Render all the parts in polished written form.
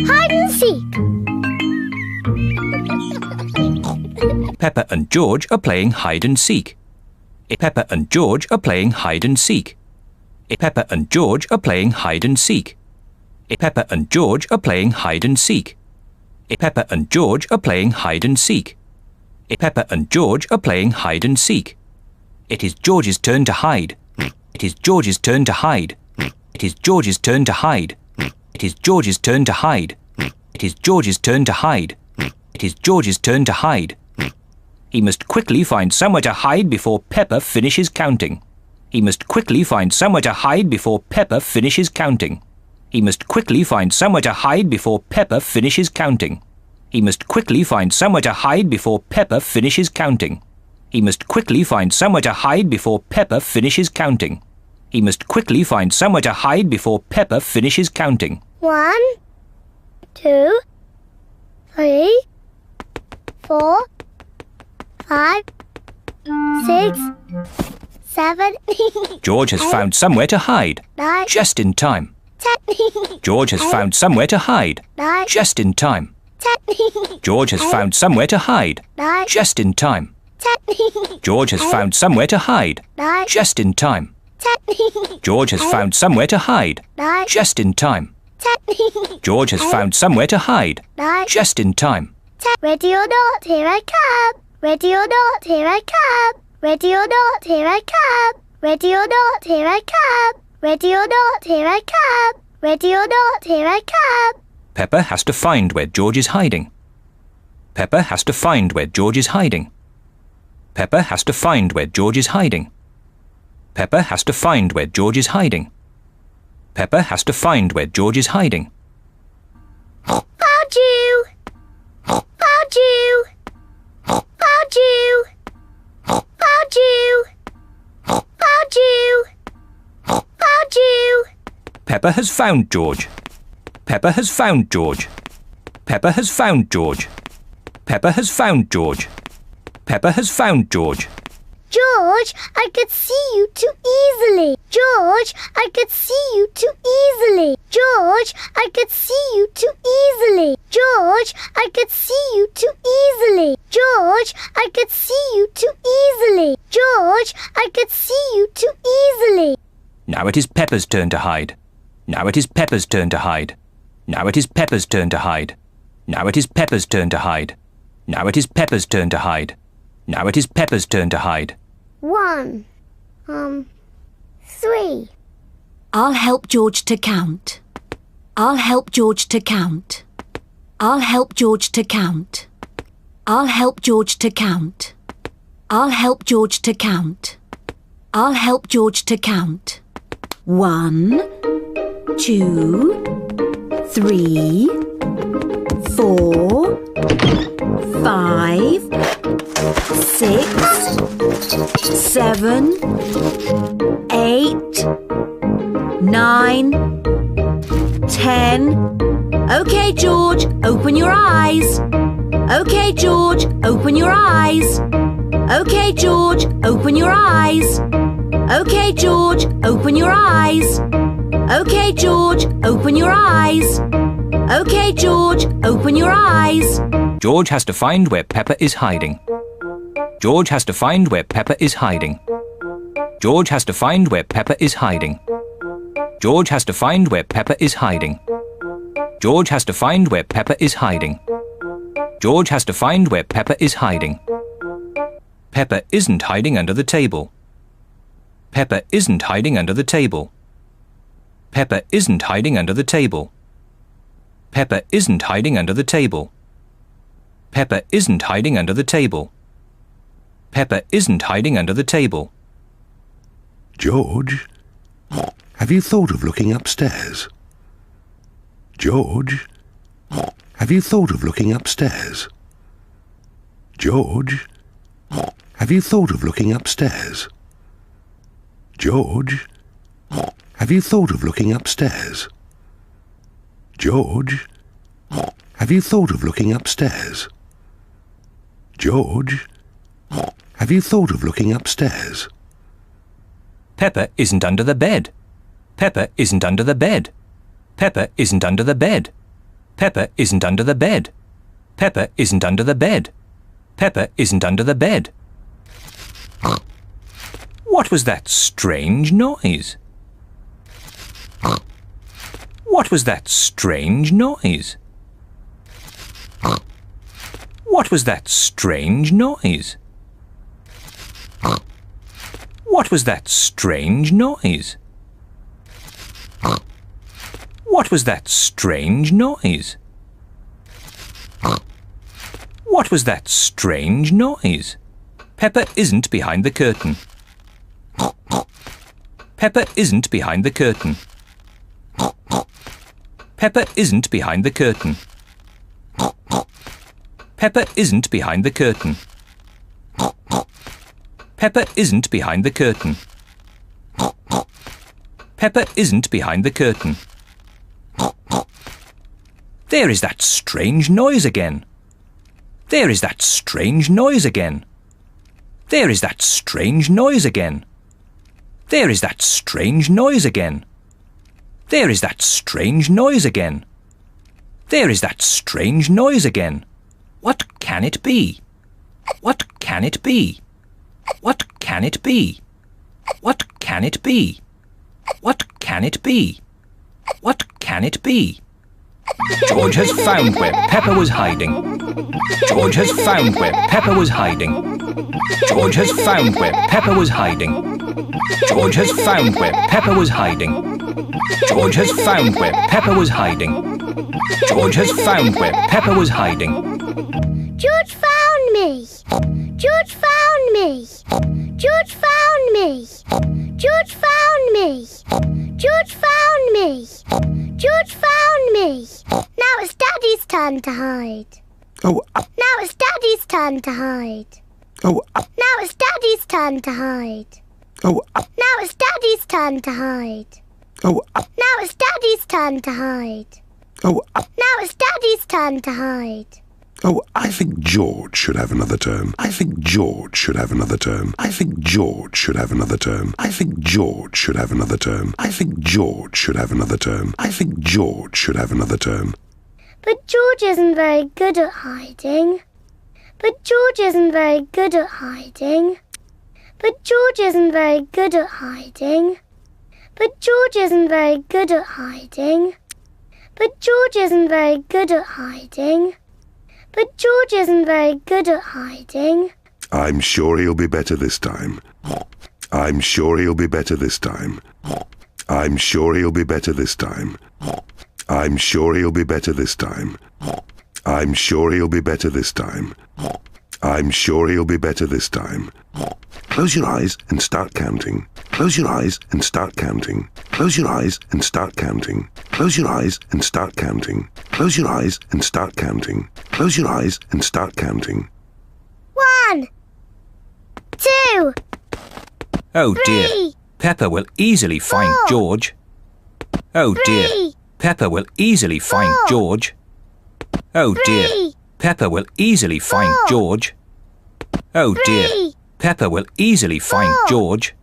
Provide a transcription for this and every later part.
Hide and seek. Peppa and George are playing hide and seek. Peppa and George are playing hide and seek. Peppa and George are playing hide and seek. Peppa and George are playing hide and seek. Peppa and George are playing hide and seek. Peppa and George are playing hide and seek. It is George's turn to hide. It is George's turn to hide. It is George's turn to hide. It is George's turn to hide. It is George's turn to hide. It is George's turn to hide. He must quickly find somewhere to hide before Peppa finishes counting. He must quickly find somewhere to hide before Peppa finishes counting. He must quickly find somewhere to hide before Peppa finishes counting. He must quickly find somewhere to hide before Peppa finishes counting. He must quickly find somewhere to hide before Peppa finishes counting. He must quickly find somewhere to hide before Peppa finishes counting. 1, 2, 3, 4, 5, 6, 7. George has found somewhere to hide. 9. Just in time. 10. George has found somewhere to hide. 9. Just in time. 10. George has found somewhere to hide. 9. Just in time. 10. George has found somewhere to hide. 9. Just in time. 10. George has found somewhere to hide. 9. Just in time. 10. George has found somewhere to hide. 9. Just in time. 10. Ready or not, here I come. Ready or not, here I come. Ready or not, here I come. Ready or not, here I come. Ready or not, here I come. Ready or not, here I come. Peppa has to find where George is hiding. Peppa has to find where George is hiding. Peppa has to find where George is hiding. Peppa has to find where George is hiding. Peppa has to find where George is hiding. Found you! Found you! Found you! Found you! Found you! Found you! Peppa has found George. Peppa has found George. Peppa has found George. Peppa has found George. Peppa has found George. George, I could see you too easily. George, I could see you too easily. George, I could see you too easily. George, I could see you too easily. George, I could see you too easily. George, I could see you too easily. Now it is Peppa's turn to hide. Now it is Peppa's turn to hide. Now it is Peppa's turn to hide. Now it is Peppa's turn to hide. Now it is Peppa's turn to hide. Now it is Peppa's turn to hide. 1, 3. I'll help George to count. I'll help George to count. I'll help George to count. I'll help George to count. I'll help George to count. I'll help George to count. 1, 2, 3, 4, 5, 6, 7, 8, 9, 10. Okay, George, open your eyes. Okay, George, open your eyes. Okay, George, open your eyes. Okay, George, open your eyes. Okay, George, open your eyes. Okay, George, open your eyes. George has to find where Peppa is hiding. George has to find where Peppa is hiding. George has to find where Peppa is hiding. George has to find where Peppa is hiding. George has to find where Peppa is hiding. George has to find where Peppa is hiding. Peppa isn't hiding under the table. Peppa isn't hiding under the table. Peppa isn't hiding under the table. Peppa isn't hiding under the table. Peppa isn't hiding under the table. Peppa isn't hiding under the table. George, have you thought of looking upstairs? George, have you thought of looking upstairs? George, have you thought of looking upstairs? George, have you thought of looking upstairs? George, have you thought of looking upstairs? George, have you thought of looking upstairs? Peppa isn't under the bed. Peppa isn't under the bed. Peppa isn't under the bed. Peppa isn't under the bed. Peppa isn't under the bed. Peppa isn't under the bed. What was that strange noise? What was that strange noise? What was that strange noise? What was that strange noise? What was that strange noise? What was that strange noise? Peppa isn't behind the curtain. Peppa isn't behind the curtain. Peppa isn't behind the curtain. Peppa isn't behind the curtain. Peppa isn't behind the curtain. Peppa isn't behind the curtain. There is that strange noise again. There is that strange noise again. There is that strange noise again. There is that strange noise again. There is that strange noise again. There is that strange noise again. What can it be? What can it be? What can it be? What can it be? What can it be? What can it be? George has found where Peppa was hiding. George has found where Peppa was hiding. George has found where Peppa was hiding. George has found where Peppa was hiding. George has found where Peppa was hiding. George has found where Peppa was hiding. George found me. George found me. George found me. George found me. George found me. George found me. Now it's Daddy's turn to hide. Oh, Now it's Daddy's turn to hide. oh, Now it's Daddy's turn to hide. oh, Now it's Daddy's turn to hide. oh, Now it's Daddy's turn to hide. oh, Now it's Daddy's turn to hide. oh, I think George should have another turn. I think George should have another turn. I think George should have another turn. I think George should have another turn. I think George should have another turn. I think George should have another turn. But George isn't very good at hiding. But George isn't very good at hiding. But George isn't very good at hiding. But George isn't very good at hiding. But George isn't very good at hiding. But George isn't very good at hiding. I'm sure he'll be better this time. I'm sure he'll be better this time. I'm sure he'll be better this time. I'm sure he'll be better this time. I'm sure he'll be better this time. I'm sure he'll be better this time. Close your eyes and start counting. Close your eyes and start counting. Close your eyes and start counting. Close your eyes and start counting. Close your eyes and start counting. Close your eyes and start counting. 1, 2, Oh dear. 3, Peppa will easily find 4. George. Oh dear. 3, Peppa will easily find 4. George. Oh dear. 3, Peppa will easily find 4. George. Oh dear. 3, Peppa will easily find 4. George.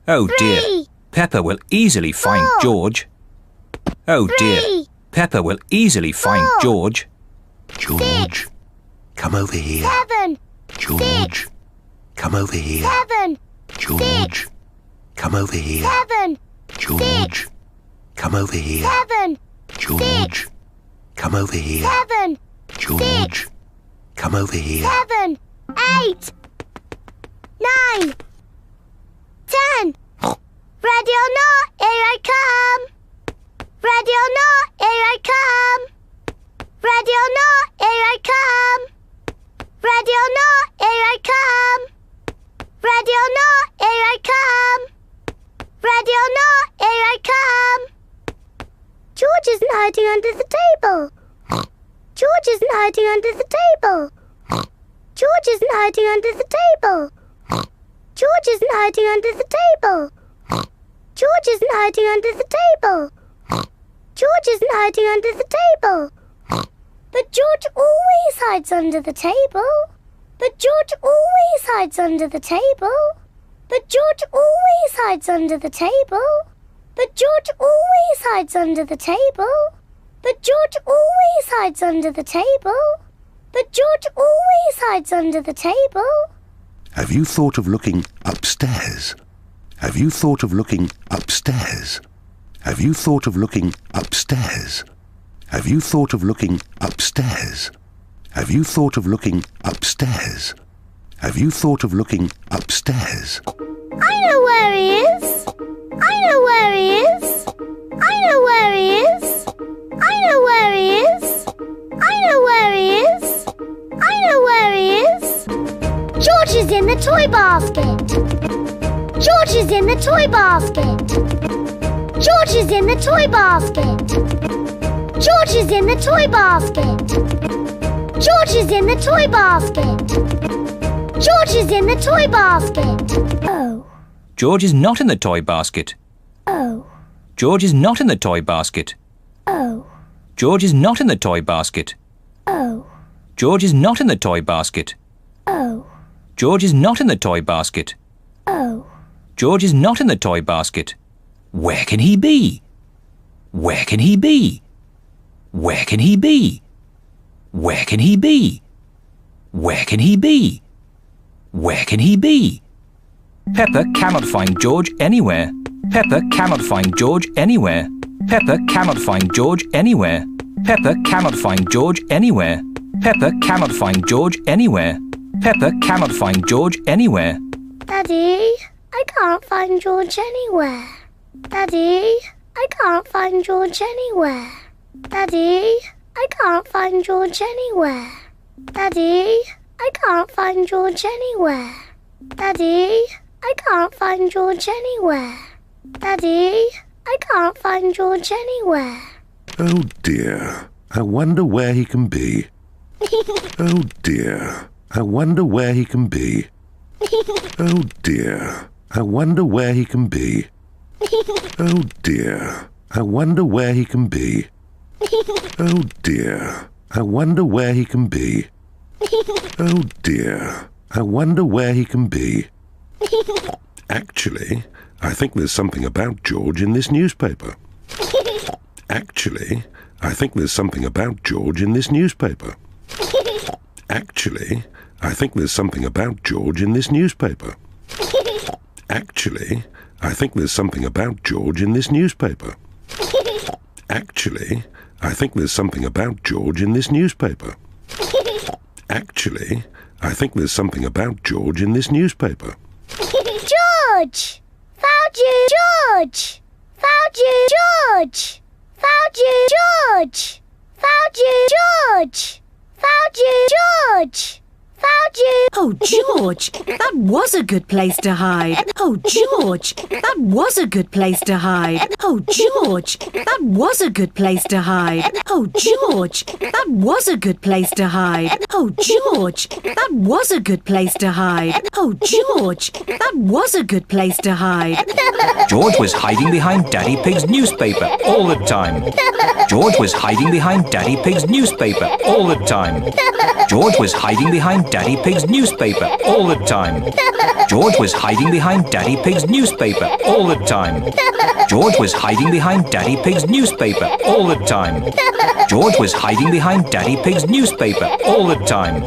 Oh dear. 3, Peppa will easily find 4. George. Oh dear. 3, Peppa will easily find 4. George. George, come over here. 7, George, come over here. 7, George, come over here. 7, George, come over here. 7, George, come over here. 7, George, come over here. 7, 8, 9, 10. Ready or not, here I come. Ready or not, here I come. Ready or not, here I come. Ready or not, here I come. Ready or not, here I come. Ready or not, here I come. George isn't hiding under the table. George isn't hiding under the table. George isn't hiding under the table. George isn't hiding under the table. George isn't hiding under the table. George isn't hiding under the table. But George always hides under the table. But George always hides under the table. But George always hides under the table. But George always hides under the table. But George always hides under the table. But George always hides under the table. Have you thought of looking upstairs? Have you thought of looking upstairs? Have you thought of looking upstairs? Have you thought of looking upstairs? Have you thought of looking upstairs? Have you thought of looking upstairs? I know where he is. I know where he is. I know where he is. I know where he is. I know where he is. I know where he is. George is in the toy basket. George is in the toy basket. George is in the toy basket. George is in the toy basket. George is in the toy basket. George is in the toy basket. Oh. George is not in the toy basket. Oh. George is not in the toy basket. Oh. George is not in the toy basket. Oh. George is not in the toy basket. Oh. George is not in the toy basket. Oh. George is not in the toy basket. Where can he be? Where can he be? Where can he be? Where can he be? Where can he be? Where can he be? Peppa cannot find George anywhere. Peppa cannot find George anywhere. Peppa cannot find George anywhere. Peppa cannot find George anywhere. Peppa cannot find George anywhere. Peppa cannot find George anywhere. Daddy, I can't find George anywhere. Daddy, I can't find George anywhere. Daddy, I can't find George anywhere. Daddy, I can't find George anywhere. Daddy, I can't find George anywhere. Daddy, I can't find George anywhere. Oh dear, I wonder where he can be. Oh dear, I wonder where he can be. Oh dear, I wonder where he can be. Oh dear, I wonder where he can be. Oh dear, I wonder where he can be. Oh dear, I wonder where he can be. Actually, I think there's something about George in this newspaper. Actually, I think there's something about George in this newspaper. Actually, I think there's something about George in this newspaper. Actually, I think there's something about George in this newspaper. Actually, I think there's something about George in this newspaper. Actually, I think there's something about George in this newspaper. George! Found you! George! Found you! George! Found you! George! Found you! George! Found you! George! Found you! Oh, George, that was a good place to hide. Oh, George, that was a good place to hide. Oh, George, that was a good place to hide. Oh, George, that was a good place to hide. Oh, George, that was a good place to hide. Oh, George, that was a good place to hide. George was hiding behind Daddy Pig's newspaper all the time. George was hiding behind Daddy Pig's newspaper all the time. George was hiding behind Daddy Pig's newspaper all the time. George was hiding behind Daddy Pig's newspaper all the time. George was hiding behind Daddy Pig's newspaper all the time. George was hiding behind Daddy Pig's newspaper all the time.